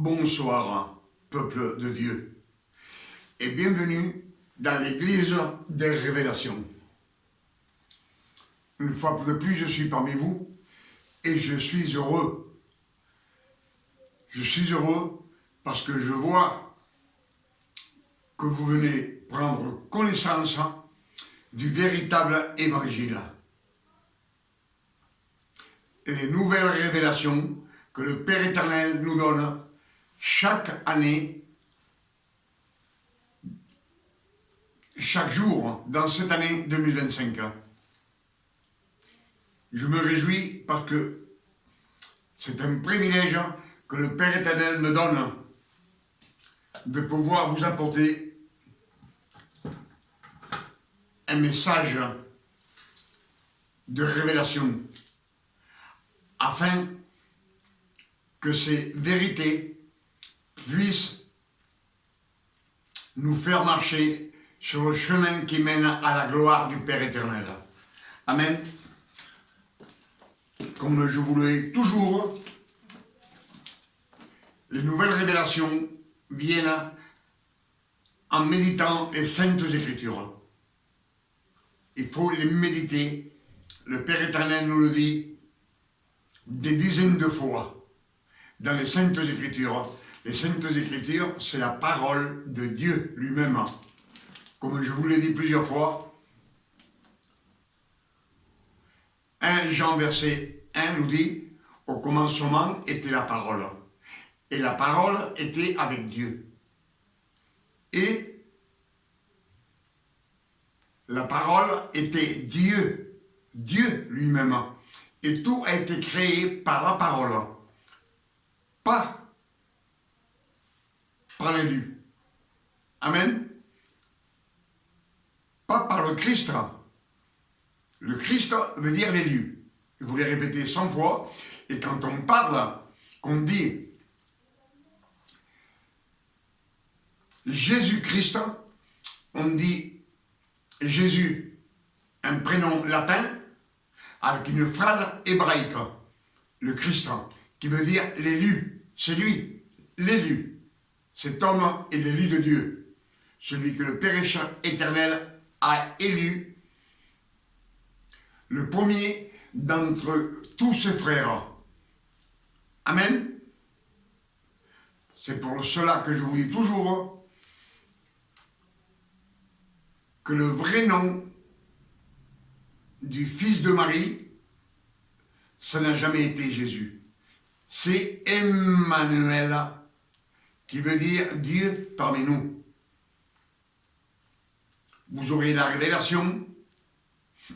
Bonsoir, peuple de Dieu, et bienvenue dans l'église des révélations. Une fois de plus, je suis parmi vous et je suis heureux. Je suis heureux parce que je vois que vous venez prendre connaissance du véritable évangile. Et les nouvelles révélations que le Père éternel nous donne chaque année, chaque jour, dans cette année 2025. Je me réjouis parce que c'est un privilège que le Père éternel me donne de pouvoir vous apporter un message de révélation afin que ces vérités puissent nous faire marcher sur le chemin qui mène à la gloire du Père éternel. Amen. Comme je vous le dis toujours, les nouvelles révélations viennent en méditant les Saintes Écritures. Il faut les méditer. Le Père éternel nous le dit des dizaines de fois dans les Saintes Écritures. Les Saintes Écritures, c'est la parole de Dieu lui-même. Comme je vous l'ai dit plusieurs fois, 1 Jean verset 1 nous dit « Au commencement était la parole, et la parole était avec Dieu. Et la parole était Dieu, Dieu lui-même. Et tout a été créé par la parole, pas par l'élu. Amen. Pas par le Christ. Le Christ veut dire l'élu. Je vous l'ai répété 100 fois. Et quand on parle, qu'on dit Jésus-Christ, on dit Jésus, un prénom latin, avec une phrase hébraïque. Le Christ, qui veut dire l'élu. C'est lui, l'élu. Cet homme est l'élu de Dieu, celui que le Père éternel a élu, le premier d'entre tous ses frères. Amen. C'est pour cela que je vous dis toujours que le vrai nom du Fils de Marie, ça n'a jamais été Jésus. C'est Emmanuel, qui veut dire Dieu parmi nous. Vous aurez la révélation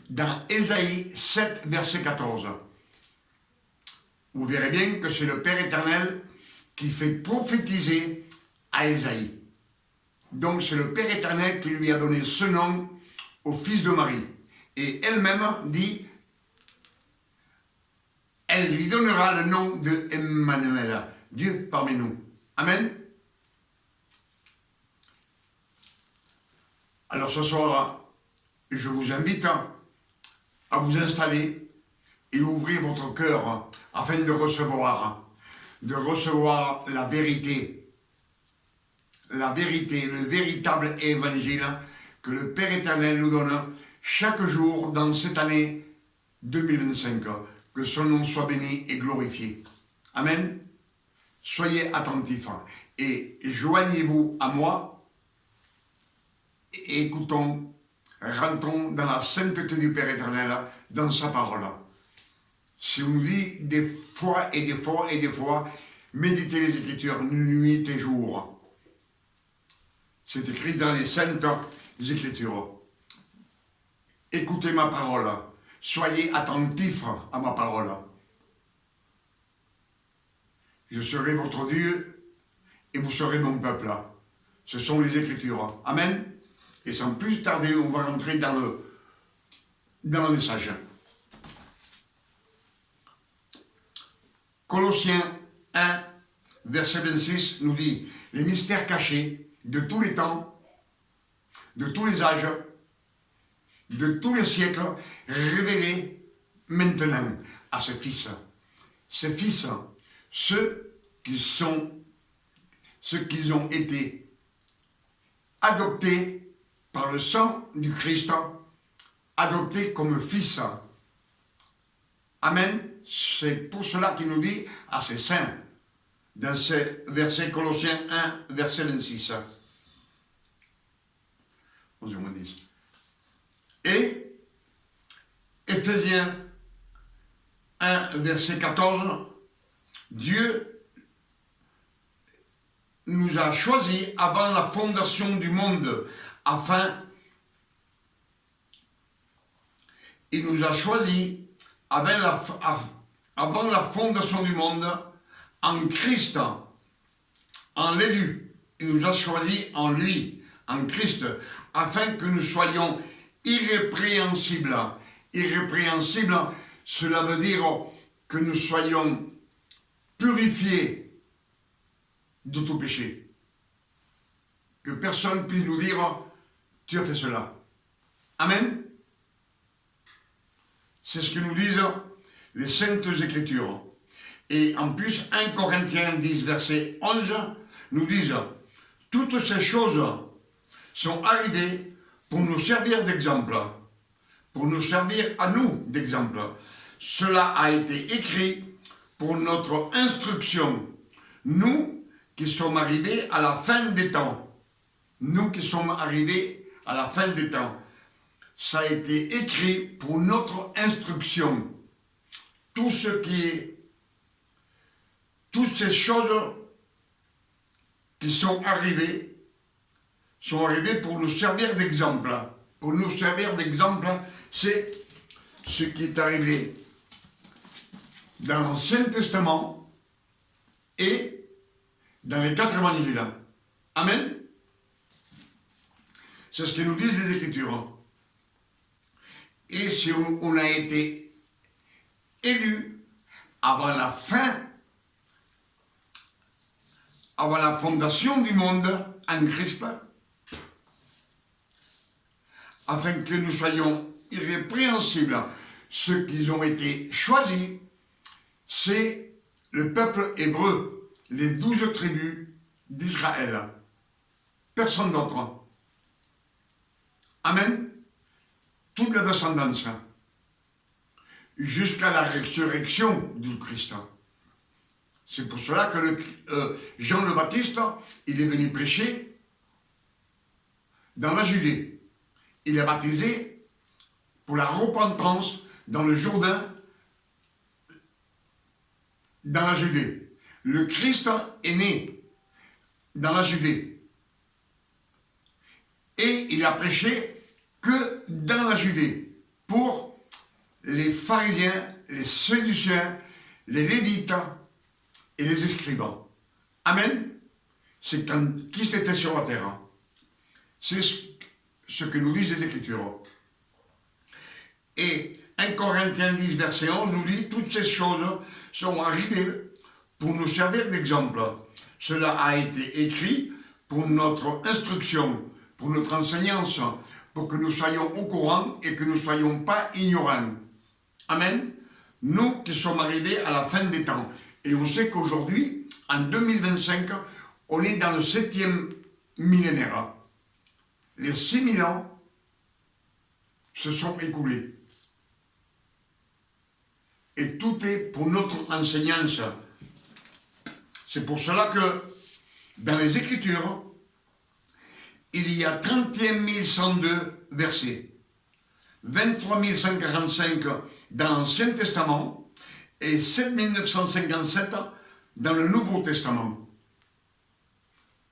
dans Ésaïe 7, verset 14. Vous verrez bien que c'est le Père éternel qui fait prophétiser à Ésaïe. Donc c'est le Père éternel qui lui a donné ce nom au Fils de Marie. Et elle-même dit, elle lui donnera le nom de Emmanuel, Dieu parmi nous. Amen. Alors ce soir, je vous invite à vous installer et ouvrir votre cœur afin de recevoir la vérité, le véritable évangile que le Père éternel nous donne chaque jour dans cette année 2025. Que son nom soit béni et glorifié. Amen. Soyez attentifs et joignez-vous à moi. Et écoutons, rentrons dans la sainteté du Père éternel, dans sa parole. Si on nous dit des fois et des fois et des fois, méditez les Écritures nuit et jour. C'est écrit dans les saintes Écritures. Écoutez ma parole, soyez attentifs à ma parole. Je serai votre Dieu et vous serez mon peuple. Ce sont les Écritures. Amen. Et sans plus tarder, on va rentrer dans le message. Colossiens 1, verset 26 nous dit « Les mystères cachés de tous les temps, de tous les âges, de tous les siècles, révélés maintenant à ses fils. » Ces fils, ceux qui sont ceux qui ont été adoptés par le sang du Christ, adoptés comme fils. Amen. C'est pour cela qu'il nous dit à ses saints, dans ce verset Colossiens 1, verset 26. 11 moins 10. Et Éphésiens 1, verset 14, Dieu nous a choisis avant la fondation du monde, il nous a choisis avant la fondation du monde, en Christ, en l'élu. Il nous a choisis en lui, en Christ, afin que nous soyons irrépréhensibles. Irrépréhensibles, cela veut dire que nous soyons purifiés de tout péché. Que personne puisse nous dire, tu as fait cela. Amen. C'est ce que nous disent les Saintes Écritures. Et en plus, 1 Corinthiens 10, verset 11, nous disent, toutes ces choses sont arrivées pour nous servir d'exemple, pour nous servir à nous d'exemple. Cela a été écrit pour notre instruction, nous qui sommes arrivés à la fin des temps. Nous qui sommes arrivés à la fin des temps. Ça a été écrit pour notre instruction. Toutes ces choses qui sont arrivées pour nous servir d'exemple. Pour nous servir d'exemple, c'est ce qui est arrivé dans l'Ancien Testament et dans les 4 évangiles. Amen. C'est ce que nous disent les Écritures. Et si on a été élu avant la fondation du monde en Christ, afin que nous soyons irrépréhensibles, ceux qui ont été choisis, c'est le peuple hébreu, les 12 tribus d'Israël. Personne d'autre. Amen. Toute la descendance. Jusqu'à la résurrection du Christ. C'est pour cela que Jean le Baptiste, il est venu prêcher dans la Judée. Il a baptisé pour la repentance dans le Jourdain, dans la Judée. Le Christ est né dans la Judée. Et il a prêché que dans la Judée, pour les pharisiens, les séduciens, les lévites et les scribes. Amen. C'est quand Christ était sur la terre. C'est ce que nous disent les Écritures. Et 1 Corinthiens 10, verset 11 nous dit, toutes ces choses sont arrivées pour nous servir d'exemple. Cela a été écrit pour notre instruction, pour notre enseignance, pour que nous soyons au courant et que nous ne soyons pas ignorants. Amen. Nous qui sommes arrivés à la fin des temps. Et on sait qu'aujourd'hui, en 2025, on est dans le 7e millénaire. Les 6000 ans se sont écoulés. Et tout est pour notre enseignance. C'est pour cela que dans les Écritures, il y a 31 102 versets, 23 145 dans l'Ancien Testament et 7 957 dans le Nouveau Testament.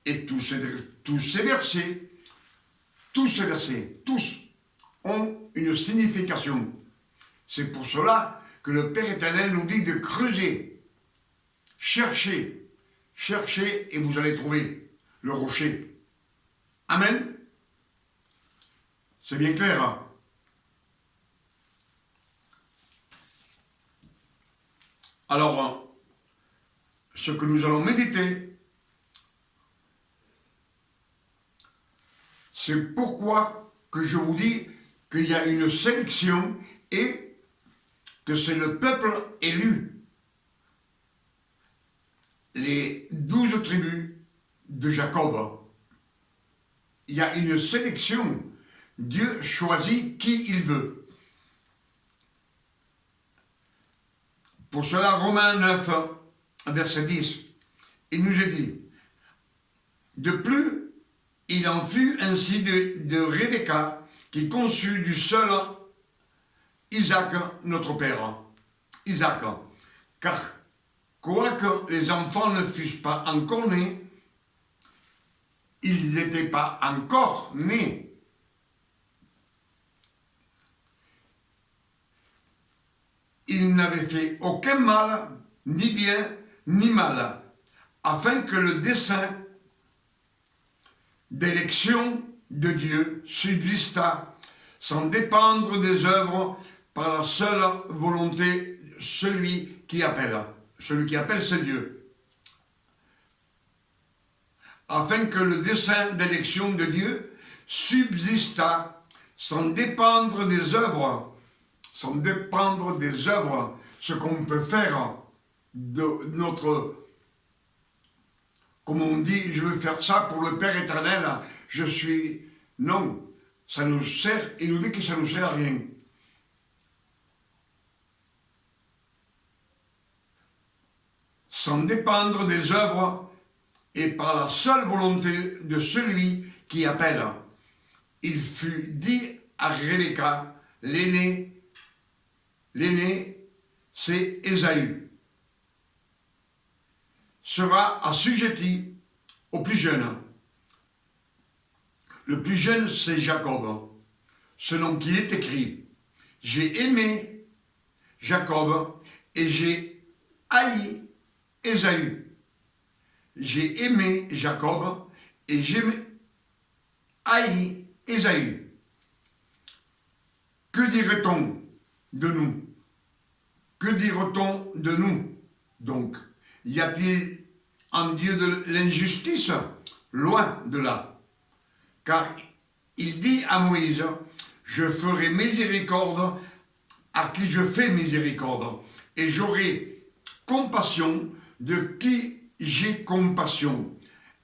Et tous ces versets, tous ont une signification. C'est pour cela que le Père éternel nous dit de creuser, chercher et vous allez trouver le rocher. Amen. C'est bien clair. Hein? Alors, ce que nous allons méditer, c'est pourquoi que je vous dis qu'il y a une sélection et que c'est le peuple élu. Les 12 tribus de Jacob. Il y a une sélection. Dieu choisit qui il veut. Pour cela, Romains 9, verset 10, il nous est dit, de plus, il en fut ainsi de Rebecca, qui conçut du seul Isaac, notre père. Isaac. Car, quoique les enfants ne fussent pas encore nés, ils n'étaient pas encore nés. Il n'avait fait aucun mal, ni bien, ni mal, afin que le dessein d'élection de Dieu subsistât, sans dépendre des œuvres, par la seule volonté de celui qui appelle. Celui qui appelle, c'est Dieu. Afin que le dessein d'élection de Dieu subsistât, sans dépendre des œuvres, sans dépendre des œuvres, ce qu'on peut faire de notre, comme on dit, je veux faire ça pour le Père éternel, je suis, non, ça nous sert, il nous dit que ça nous sert à rien. Sans dépendre des œuvres et par la seule volonté de celui qui appelle. Il fut dit à Rebecca, l'aîné, c'est Ésaü, sera assujetti au plus jeune. Le plus jeune, c'est Jacob, selon qu'il est écrit, j'ai aimé Jacob et j'ai haï Ésaü. J'ai aimé Jacob et j'ai haï Ésaü. Que dirait-on de nous? Que dira-t-on de nous? Donc, y a-t-il en Dieu de l'injustice? Loin de là. Car il dit à Moïse, je ferai miséricorde à qui je fais miséricorde, et j'aurai compassion de qui j'ai compassion.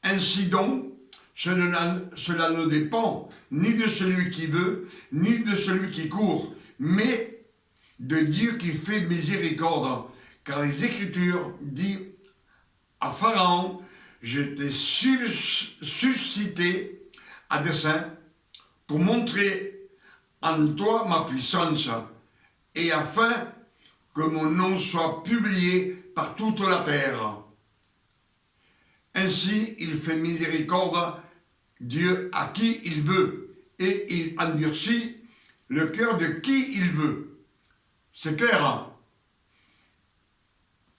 Ainsi donc, cela ne dépend ni de celui qui veut, ni de celui qui court, mais de Dieu qui fait miséricorde. Car les Écritures disent à Pharaon, je t'ai suscité à dessein pour montrer en toi ma puissance, et afin que mon nom soit publié par toute la terre. Ainsi, il fait miséricorde, Dieu à qui il veut, et il endurcit le cœur de qui il veut. C'est clair.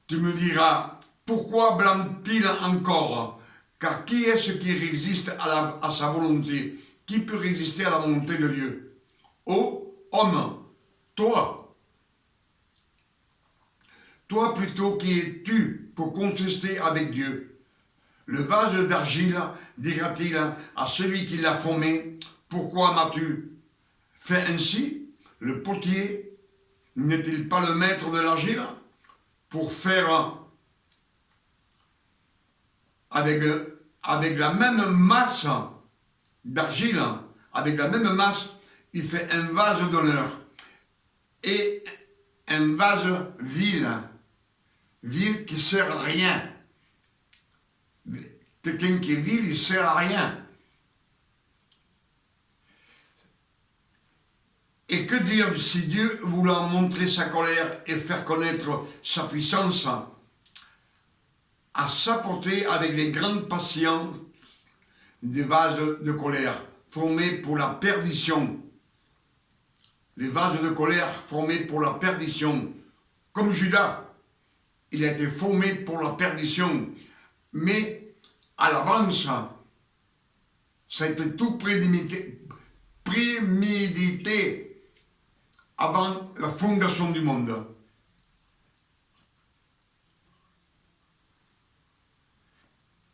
Tu me diras, pourquoi blâme-t-il encore? Car qui est-ce qui résiste à sa volonté? Qui peut résister à la volonté de Dieu? Ô homme, toi. Toi plutôt qui es-tu pour contester avec Dieu? Le vase d'argile dira-t-il à celui qui l'a formé, pourquoi m'as-tu fait ainsi? Le potier n'est-il pas le maître de l'argile pour faire avec la même masse d'argile, avec la même masse, il fait un vase d'honneur et un vase vil qui sert à rien. Quelqu'un qui est vil, il sert à rien. Et que dire si Dieu, voulant montrer sa colère et faire connaître sa puissance, a s'apporté avec les grandes patiences des vases de colère formés pour la perdition. Les vases de colère formés pour la perdition. Comme Judas, il a été formé pour la perdition. Mais à l'avance, ça a été tout prémédité avant la fondation du monde.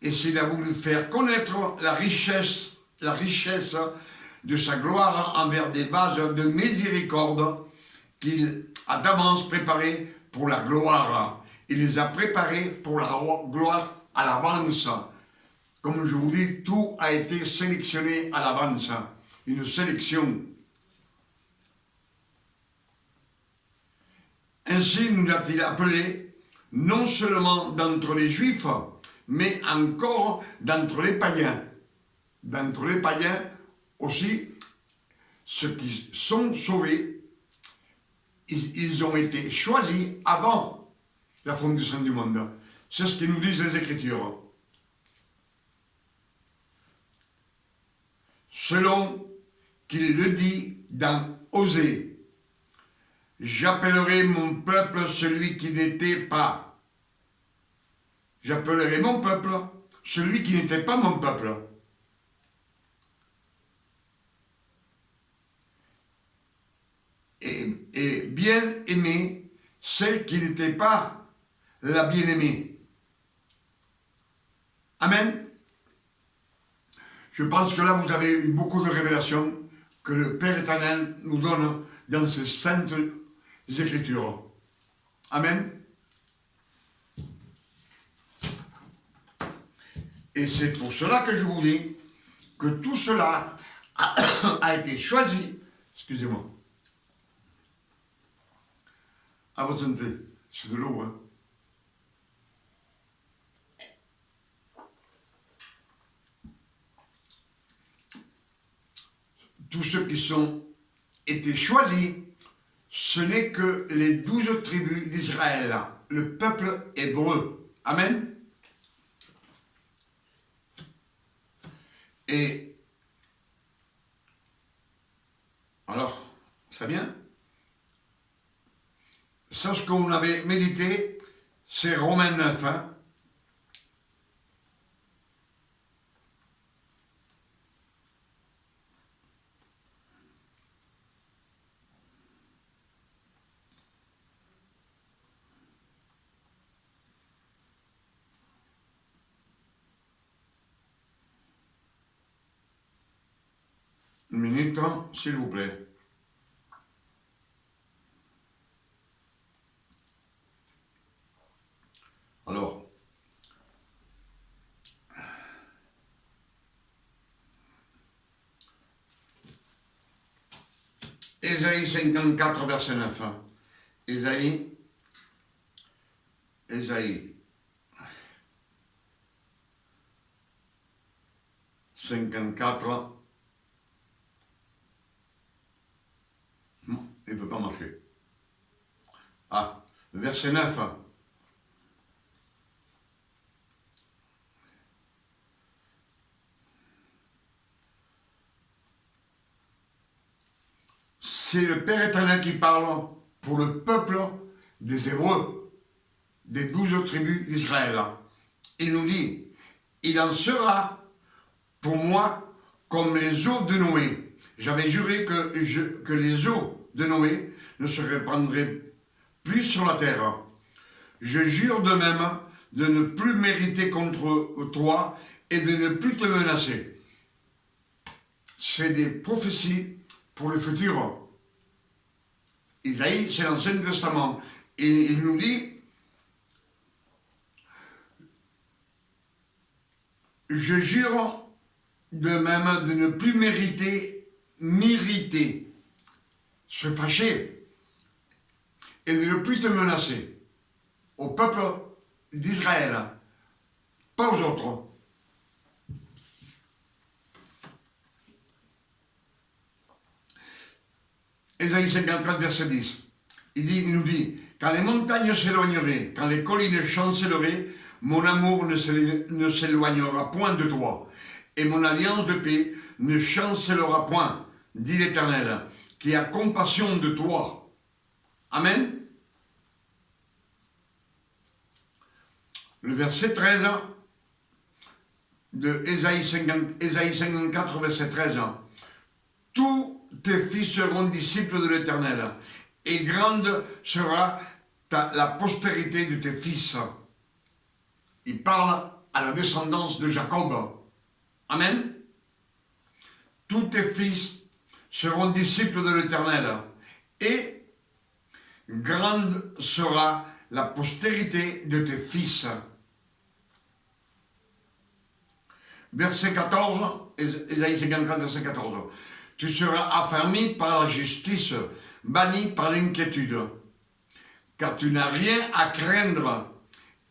Et s'il a voulu faire connaître la richesse de sa gloire envers des vases de miséricorde qu'il a d'avance préparés pour la gloire. Il les a préparés pour la gloire à l'avance. comme je vous dis, tout a été sélectionné à l'avance. Une sélection. Ainsi nous a-t-il appelés, non seulement d'entre les Juifs, mais encore d'entre les païens. D'entre les païens aussi, ceux qui sont sauvés, ils ont été choisis avant la fondation du monde. C'est ce que nous disent les Écritures. Selon qu'il le dit dans Osée, j'appellerai mon peuple celui qui n'était pas. J'appellerai mon peuple celui qui n'était pas mon peuple. Et bien aimé celle qui n'était pas la bien-aimée. Amen. Je pense que là, vous avez eu beaucoup de révélations que le Père éternel nous donne dans ces saintes Écritures. Amen. Et c'est pour cela que je vous dis que tout cela a été choisi, excusez-moi, à votre santé, c'est de l'eau, hein. Tous ceux qui sont été choisis, ce n'est que les 12 tribus d'Israël, le peuple hébreu. Amen. Et alors, ça vient. Ça, ce qu'on avait médité, c'est Romains 9. Hein. Une minute, s'il vous plaît. Alors, Ésaïe 54, verset 9. Ésaïe 54. Non, il ne peut pas marcher. Ah, verset 9. C'est le Père éternel qui parle pour le peuple des Hébreux, des 12 tribus d'Israël. Il nous dit, il en sera pour moi comme les eaux de Noé. J'avais juré que les eaux de Noé ne se répandraient plus sur la terre. Je jure de même de ne plus mériter contre toi et de ne plus te menacer. C'est des prophéties pour le futur. Isaïe, c'est l'Ancien Testament. Et il nous dit, je jure de même de ne plus m'irriter, se fâcher, et de ne plus te menacer au peuple d'Israël, pas aux autres. Ésaïe 54, verset 10. Il nous dit, quand les montagnes s'éloigneraient, quand les collines chancelleraient, mon amour ne s'éloignera point de toi, et mon alliance de paix ne chancellera point, dit l'Éternel, qui a compassion de toi. Amen. Le verset 13 de Ésaïe 54, verset 13. Tous tes fils seront disciples de l'Éternel, et grande sera la postérité de tes fils. Il parle à la descendance de Jacob. Amen. Tous tes fils seront disciples de l'Éternel, et grande sera la postérité de tes fils. verset 14, Ésaïe 54, verset 14. Tu seras affermi par la justice, banni par l'inquiétude, car tu n'as rien à craindre,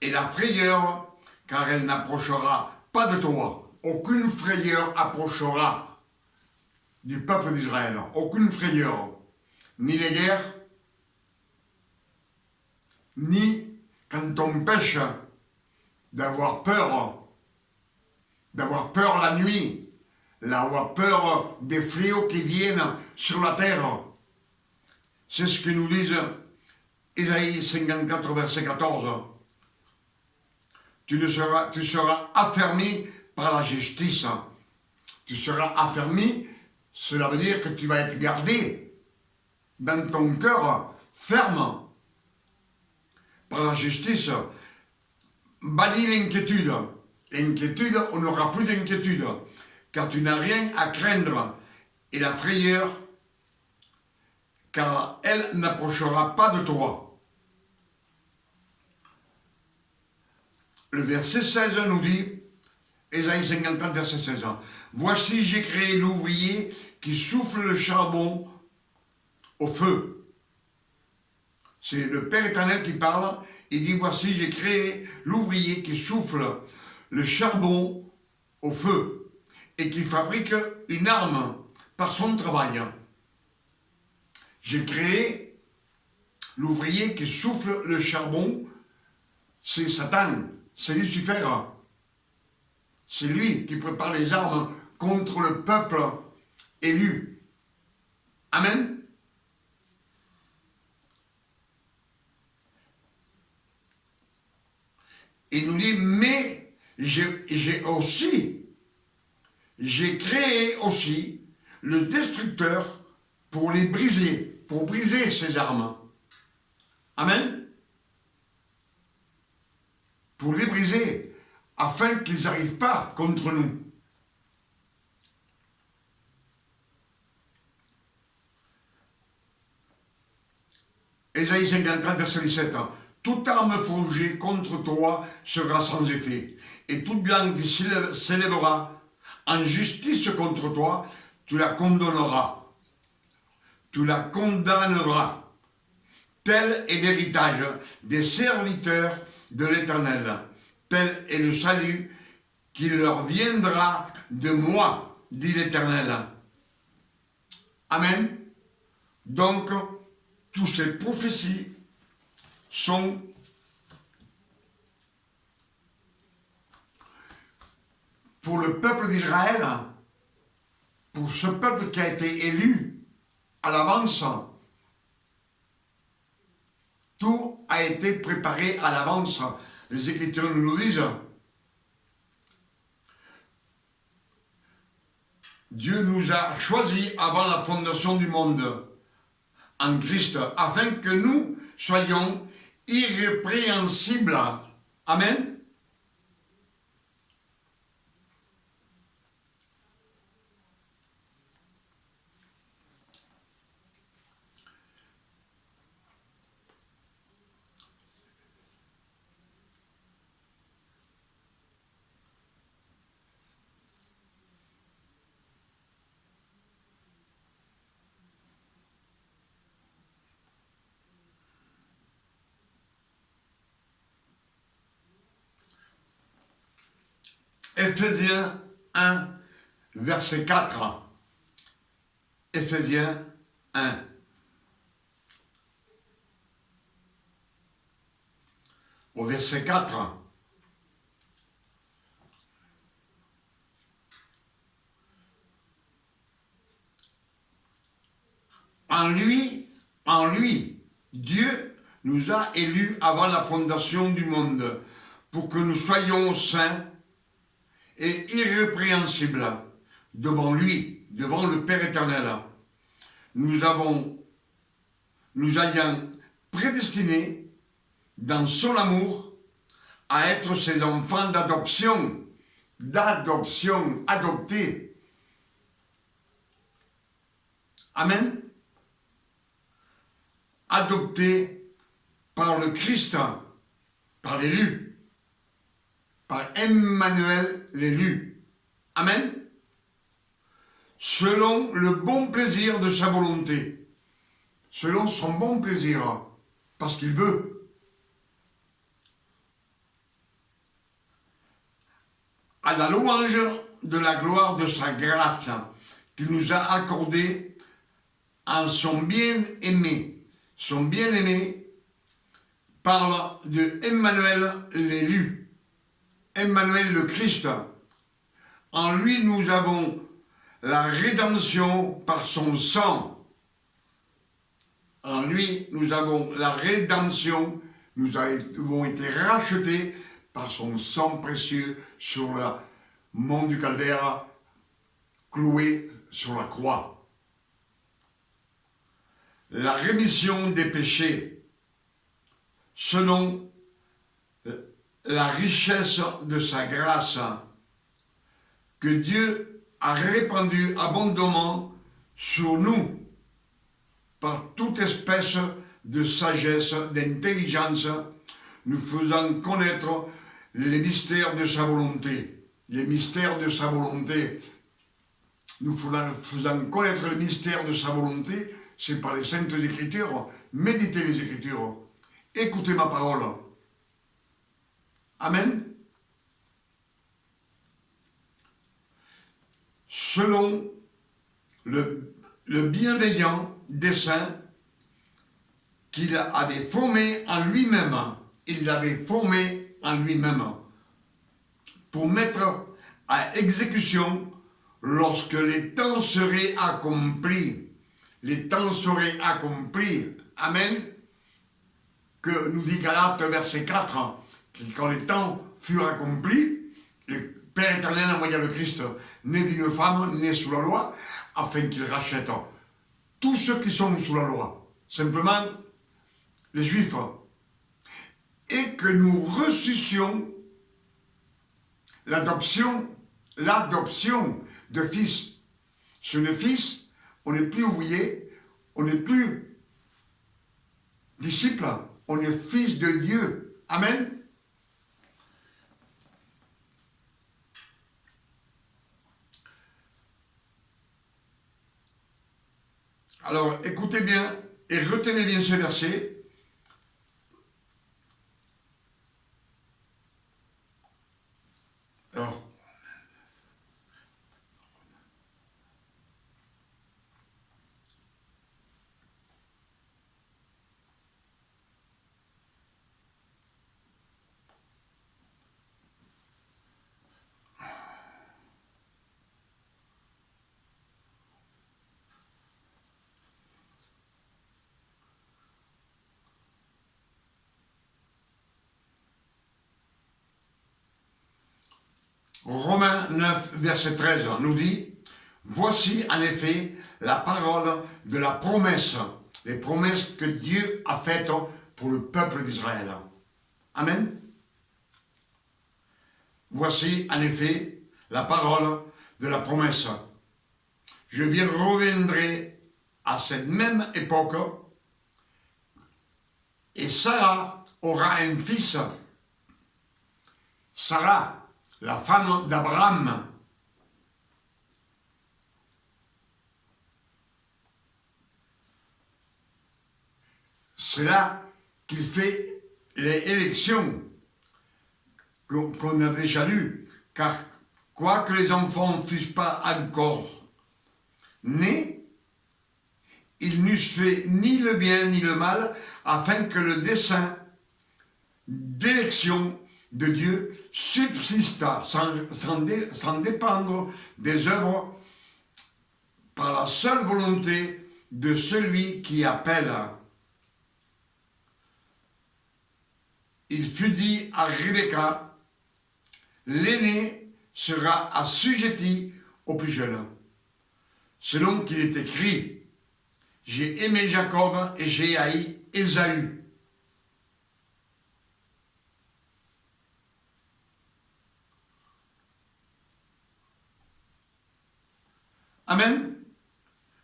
et la frayeur, car elle n'approchera pas de toi. Aucune frayeur approchera du peuple d'Israël, aucune frayeur, ni les guerres, ni quand on pêche, d'avoir peur la nuit, d'avoir peur des fléaux qui viennent sur la terre. C'est ce que nous disent Ésaïe 54, verset 14. Tu seras affermi par la justice. Tu seras affermi, cela veut dire que tu vas être gardé dans ton cœur ferme par la justice. Bannis l'inquiétude. L'inquiétude, on n'aura plus d'inquiétude, car tu n'as rien à craindre. Et la frayeur, car elle n'approchera pas de toi. Le verset 16 nous dit, Ésaïe 54, verset 16, voici j'ai créé l'ouvrier qui souffle le charbon au feu. C'est le Père éternel qui parle. Il dit, voici j'ai créé l'ouvrier qui souffle le charbon au feu et qui fabrique une arme par son travail. J'ai créé l'ouvrier qui souffle le charbon, c'est Satan, c'est Lucifer. C'est lui qui prépare les armes contre le peuple élu. Amen. Il nous dit, mais j'ai créé aussi le destructeur pour les briser, pour briser ces armes. Amen. Pour les briser, afin qu'ils n'arrivent pas contre nous. Ésaïe 53, verset 17. Toute arme forgée contre toi sera sans effet, et toute langue qui s'élèvera en justice contre toi, tu la condamneras. Tu la condamneras. Tel est l'héritage des serviteurs de l'Éternel. Tel est le salut qui leur viendra de moi, dit l'Éternel. Amen. Donc, toutes ces prophéties sont pour le peuple d'Israël, pour ce peuple qui a été élu à l'avance. Tout a été préparé à l'avance. Les Écritures nous le disent. Dieu nous a choisis avant la fondation du monde en Christ, afin que nous soyons irrépréhensibles. Amen. Ephésiens 1, verset 4. Ephésiens 1. Au verset 4. En lui, Dieu nous a élus avant la fondation du monde pour que nous soyons saints et irrépréhensibles devant lui, devant le Père éternel. Nous ayant prédestinés dans son amour à être ses enfants d'adoption, adoptés. Amen. Adoptés par le Christ, par l'élu, par Emmanuel l'élu. Amen. Selon le bon plaisir de sa volonté. Selon son bon plaisir. Parce qu'il veut. À la louange de la gloire de sa grâce qu'il nous a accordée en son bien-aimé. Son bien-aimé parle de Emmanuel l'élu, Emmanuel le Christ. En lui, nous avons la rédemption par son sang. En lui, nous avons la rédemption, nous avons été rachetés par son sang précieux sur le mont du Calvaire, cloué sur la croix. La rémission des péchés, selon la richesse de sa grâce, que Dieu a répandue abondamment sur nous, par toute espèce de sagesse, d'intelligence, nous faisant connaître les mystères de sa volonté. Les mystères de sa volonté. Nous faisant connaître les mystères de sa volonté, c'est par les Saintes Écritures. Méditez les Écritures. Écoutez ma parole. Amen. Selon le bienveillant dessein qu'il avait formé en lui-même. Il l'avait formé en lui-même pour mettre à exécution lorsque les temps seraient accomplis. Les temps seraient accomplis. Amen. Que nous dit Galates verset 4, que quand les temps furent accomplis, le Père éternel envoya le Christ, né d'une femme, né sous la loi, afin qu'il rachète tous ceux qui sont sous la loi, simplement les Juifs, et que nous reçussions l'adoption de fils. Sur le fils, on n'est plus ouvrier, on n'est plus disciple, on est fils de Dieu. Amen. Alors, écoutez bien et retenez bien ce verset. Alors, Romains 9, verset 13 nous dit, voici en effet la parole de la promesse, les promesses que Dieu a faites pour le peuple d'Israël. Amen. Voici en effet la parole de la promesse. Je reviendrai à cette même époque et Sarah aura un fils. Sarah, la femme d'Abraham. C'est là qu'il fait les élections qu'on a déjà lues, car quoique les enfants ne fussent pas encore nés, ils n'eussent fait ni le bien ni le mal, afin que le dessein d'élection de Dieu subsista sans dépendre des œuvres par la seule volonté de celui qui appelle. Il fut dit à Rebecca, l'aîné sera assujetti au plus jeune, selon qu'il est écrit, j'ai aimé Jacob et j'ai haï Ésaü. Amen.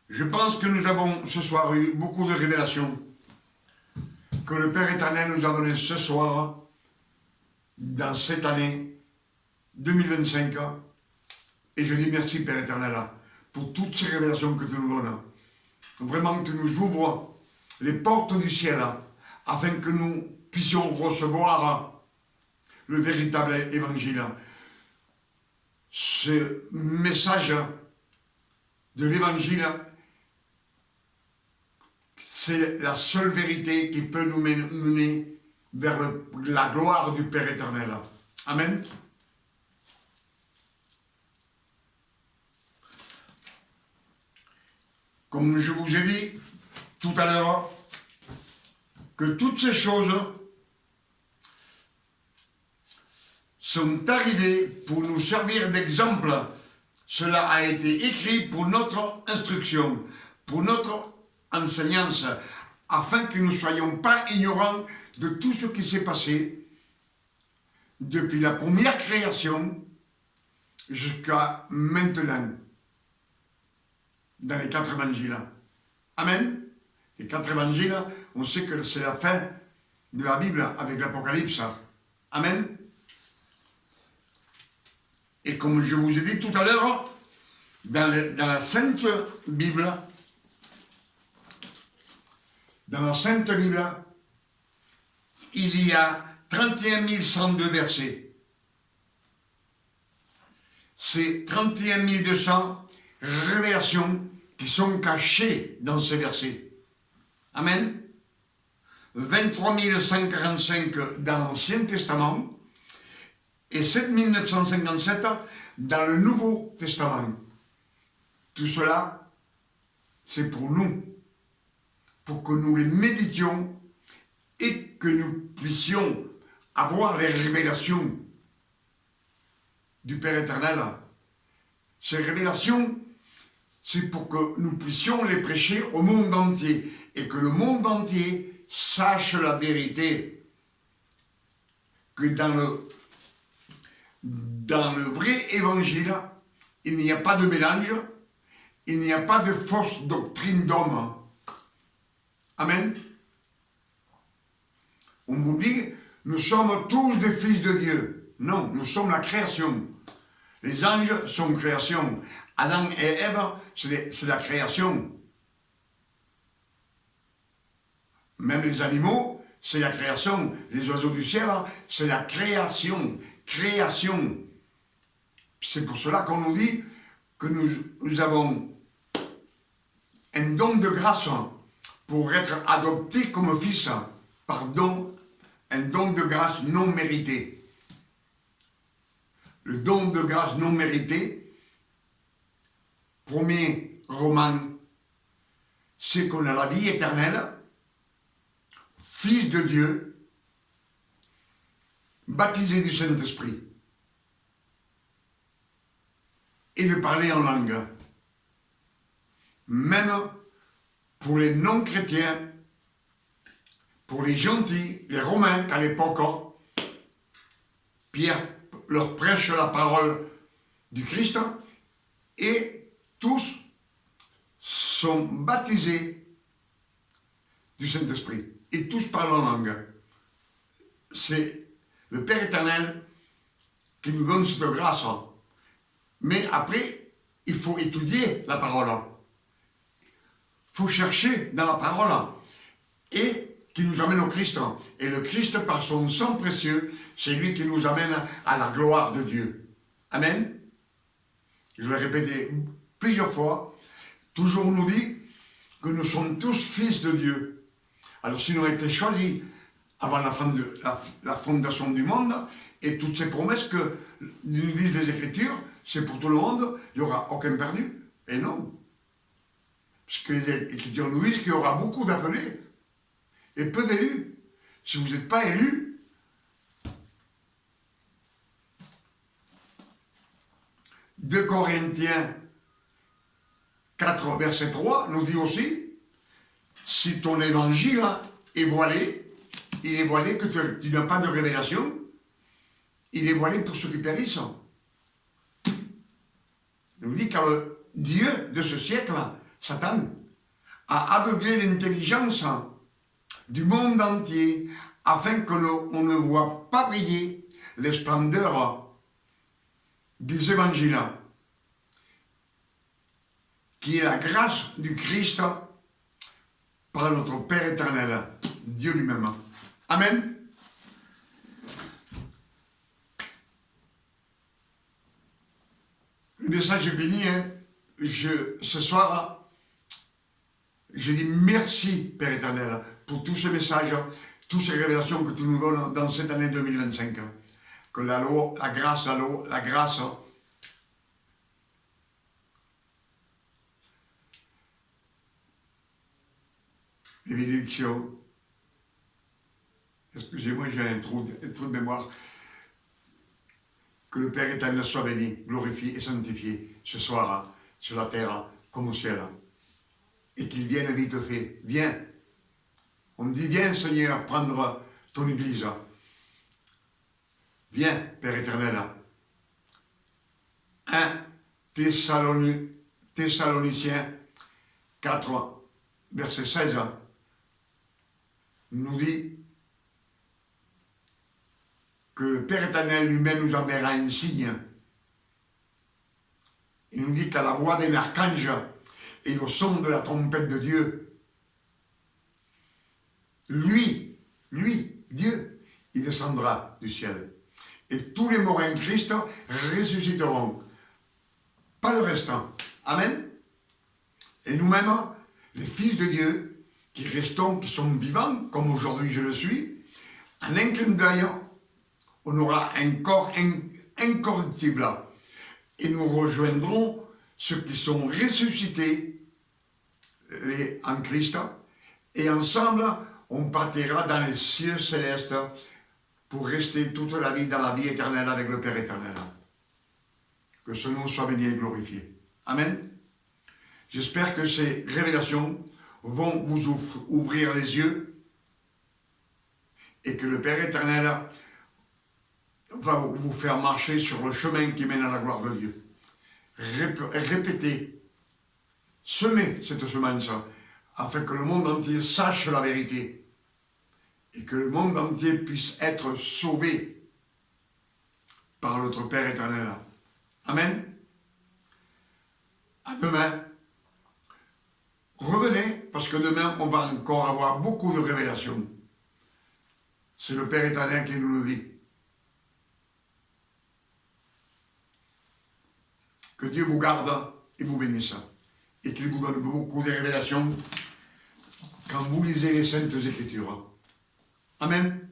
Je pense que nous avons ce soir eu beaucoup de révélations que le Père éternel nous a données ce soir, dans cette année 2025, Et je dis merci, Père éternel, pour toutes ces révélations que tu nous donnes. Vraiment, tu nous ouvres les portes du ciel, afin que nous puissions recevoir le véritable évangile. Ce message de l'évangile, c'est la seule vérité qui peut nous mener vers la gloire du Père éternel. Amen. Comme je vous ai dit tout à l'heure, que toutes ces choses sont arrivées pour nous servir d'exemple. Cela a été écrit pour notre instruction, pour notre enseignance, afin que nous ne soyons pas ignorants de tout ce qui s'est passé depuis la première création jusqu'à maintenant, dans les 4 évangiles. Amen. Les 4 évangiles, on sait que c'est la fin de la Bible avec l'Apocalypse. Amen. Et comme je vous ai dit tout à l'heure, dans la Sainte Bible, il y a 31 102 versets. C'est 31 200 révélations qui sont cachées dans ces versets. Amen. 23 145 dans l'Ancien Testament et 7 957 dans le Nouveau Testament. Tout cela, c'est pour nous, pour que nous les méditions et que nous puissions avoir les révélations du Père éternel. Ces révélations, c'est pour que nous puissions les prêcher au monde entier et que le monde entier sache la vérité. Que dans le vrai évangile, il n'y a pas de mélange, il n'y a pas de fausse doctrine d'homme. Amen. On vous dit, nous sommes tous des fils de Dieu. Non, nous sommes la création. Les anges sont création. Adam et Ève, c'est la création. Même les animaux, c'est la création. Les oiseaux du ciel, c'est la création. Création. C'est pour cela qu'on nous dit que nous avons un don de grâce pour être adoptés comme fils. Pardon, un don de grâce non mérité. Le don de grâce non mérité, premier roman, c'est qu'on a la vie éternelle, fils de Dieu, baptisé du Saint-Esprit, et de parler en langue. Même pour les non-chrétiens, pour les gentils, les Romains, qu'à l'époque, Pierre leur prêche la parole du Christ, et tous sont baptisés du Saint-Esprit. Et tous parlent en langue. C'est le Père éternel qui nous donne cette grâce. Mais après, il faut étudier la parole. Il faut chercher dans la parole. Et qui nous amène au Christ. Et le Christ, par son sang précieux, c'est lui qui nous amène à la gloire de Dieu. Amen. Je vais répéter plusieurs fois. Toujours on nous dit que nous sommes tous fils de Dieu. Alors si nous avons été choisis avant la fondation du monde, et toutes ces promesses que nous disent les Écritures, c'est pour tout le monde, il n'y aura aucun perdu. Et non. Parce que les Écritures nous disent qu'il y aura beaucoup d'appelés et peu d'élus. Si vous n'êtes pas élu, de Corinthiens 4, verset 3 nous dit aussi, si ton évangile est voilé, il est voilé que tu n'as pas de révélation, il est voilé pour ceux qui périssent. Il nous dit car le Dieu de ce siècle, Satan, a aveuglé l'intelligence du monde entier afin qu'on ne voit pas briller les splendeurs des évangiles. qui est la grâce du Christ par notre Père éternel, Dieu lui-même. Amen. Le message est fini. Ce soir, je dis merci, Père éternel, pour tous ces messages, toutes ces révélations que tu nous donnes dans cette année 2025. Que la grâce, les bénédictions. Excusez-moi, j'ai un trou de mémoire. Que le Père éternel soit béni, glorifié et sanctifié ce soir, sur la terre comme au ciel. Et qu'il vienne vite fait. Viens. On dit, viens Seigneur, prendre ton église. Viens, Père éternel. 1 Thessaloniciens 4, verset 16, nous dit que le Père éternel lui-même nous enverra un signe. Il nous dit qu'à la voix d'un archange et au son de la trompette de Dieu, lui, Dieu, il descendra du ciel. Et tous les morts en Christ ressusciteront. Pas le restant. Amen. Et nous-mêmes, les fils de Dieu, qui restons, qui sommes vivants, comme aujourd'hui je le suis, en un clin d'œil, on aura un corps incorruptible. Et nous rejoindrons ceux qui sont ressuscités en Christ. Et ensemble, on partira dans les cieux célestes pour rester toute la vie dans la vie éternelle avec le Père éternel. Que ce nom soit béni et glorifié. Amen. J'espère que ces révélations vont vous ouvrir les yeux et que le Père éternel va vous faire marcher sur le chemin qui mène à la gloire de Dieu. Répétez, semez cette semence afin que le monde entier sache la vérité et que le monde entier puisse être sauvé par notre Père éternel. Amen. À demain. Revenez, parce que demain, on va encore avoir beaucoup de révélations. C'est le Père éternel qui nous le dit. Que Dieu vous garde et vous bénisse. Et qu'il vous donne beaucoup de révélations quand vous lisez les Saintes Écritures. Amen.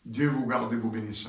Dieu vous garde et vous bénisse.